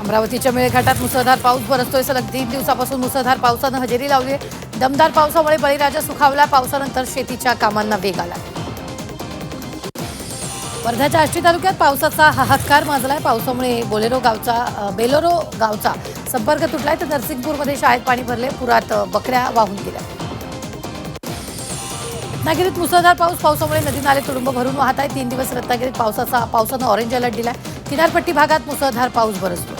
अमरावतीच्या मेळघाटात मुसळधार पाऊस बरसतोय. सलग 3 दिवसापासून मुसळधार पावसानं हजेरी लावली आहे. दमदार पावसामुळे बळीराजा सुखावला. पावसानंतर शेतीच्या कामांना वेग आला. वर्ध्याच्या आष्टी तालुक्यात पावसाचा हाहाकार माजलाय. पावसामुळे बेलोरो गावचा संपर्क तुटलाय, तर नरसिंगपूरमध्ये शाळेत पाणी भरले. पुरात बकऱ्या वाहून गेल्या. रत्नागिरीत मुसळधार पावसामुळे नदी नाले तुडुंब भरून वाहत आहे. 3 दिवस रत्नागिरीत पावसानं ऑरेंज अलर्ट दिलाय. किनारपट्टी भागात मुसळधार पाऊस बरसतो.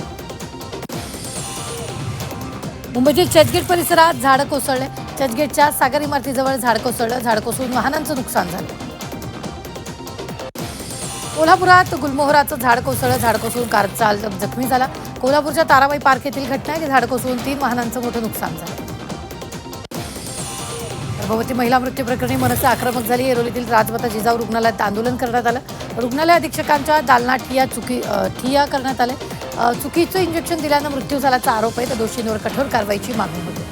मुंबईतील चर्चगेट परिसरात झाडं कोसळले. चर्चगेटच्या सागर इमारतीजवळ झाड कोसळलं. झाड कोसळून वाहनांचं नुकसान झालं. कोल्हापुरात गुलमोहराचं झाड कोसळलं. झाड कोसळून कार चालक जखमी झाला. कोल्हापूरच्या ताराबाई पार्क येथील घटना आहे. झाड कोसळून 3 वाहनांचं मोठं नुकसान झालं. गर्भवती महिला मृत्यू प्रकरणी मनसे आक्रमक झाली. येरोलीतील राजमाता जिजाऊ रुग्णालयात आंदोलन करण्यात आलं. रुग्णालय अधीक्षकांच्या दालनात ठिय्या करण्यात आले. चुकीचं इंजेक्शन दिल्यानं मृत्यू झाल्याचा आरोप आहे, तर दोषींवर कठोर कारवाईची मागणी होती.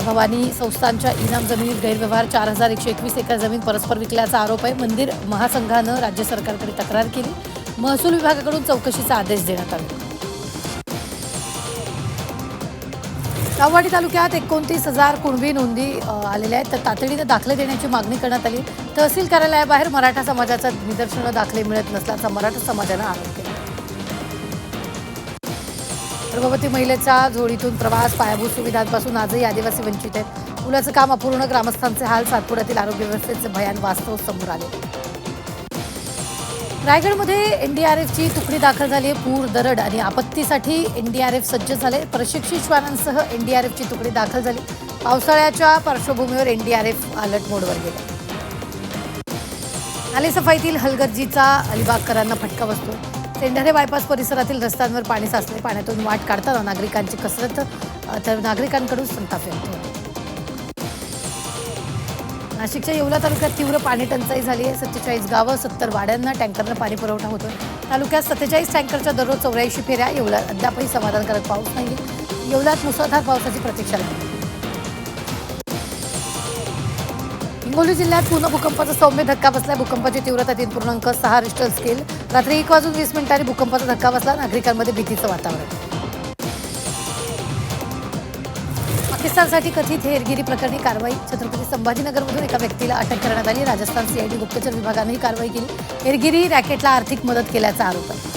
भवानी संस्थांच्या इनाम जमिनीत गैरव्यवहार. 4121 एकर जमीन परस्पर विकल्याचा आरोप आहे. मंदिर महासंघानं राज्य सरकारकडे तक्रार केली. महसूल विभागाकडून चौकशीचा आदेश देण्यात आला. शाहूवाडी तालुक्यात 29,000 कुणबी नोंदी आलेल्या आहेत, तर तातडीनं दाखले देण्याची मागणी करण्यात आली. तहसील कार्यालयाबाहेर मराठा समाजाचा निदर्शनं दाखले मिळत नसल्याचा मराठा समाजानं आरोप केला. गर्भवती महिलेचा झोळीतून प्रवास. पायाभूत सुविधांपासून आजही आदिवासी वंचित आहेत. पुलाचं काम अपूर्ण. ग्रामस्थांचे हाल. सातपुड्यातील आरोग्य व्यवस्थेचे भयान वास्तव समोर आले. रायगडमध्ये एनडीआरएफची तुकडी दाखल झाली आहे. पूर, दरड आणि आपत्तीसाठी एनडीआरएफ सज्ज झाले. प्रशिक्षित श्वानांसह एनडीआरएफची तुकडी दाखल झाली. पावसाळ्याच्या पार्श्वभूमीवर एनडीआरएफ अलर्ट मोडवर गेले. नालेसफाईतील हलगर्जीचा अलिबागकरांना फटका बसतो. सेंढरे बायपास परिसरातील रस्त्यांवर पाणी साचले. पाण्यातून वाट काढताना नागरिकांची कसरत, तर नागरिकांकडून संताप व्यक्त होतो. नाशिकच्या येवला तालुक्यात तीव्र पाणी टंचाई झाली आहे. 47 गावं, 70 वाड्यांना टँकरनं पाणी पुरवठा होतोय. तालुक्यात 47 टँकरच्या दररोज 84 फेऱ्या. येवल्यात अद्यापही समाधानकारक पाऊस नाहीये. येवल्यात मुसळधार पावसाची प्रतीक्षा आहे. हिंगोली जिल्ह्यात पुन्हा भूकंपाचा सौम्य धक्का बसला. भूकंपाची तीव्रता 3.6 रिश्टर स्केल. रात्री 1:20 भूकंपाचा धक्का बसला. नागरिकांमध्ये भीतीचं वातावरण. पाकिस्तानसाठी कथित हेरगिरी प्रकरणी कारवाई. छत्रपती संभाजीनगरमधून एका व्यक्तीला अटक करण्यात आली. राजस्थान सीआयडी गुप्तचर विभागाने ही कारवाई केली. हेरगिरी रॅकेटला आर्थिक मदत केल्याचा आरोप आहे.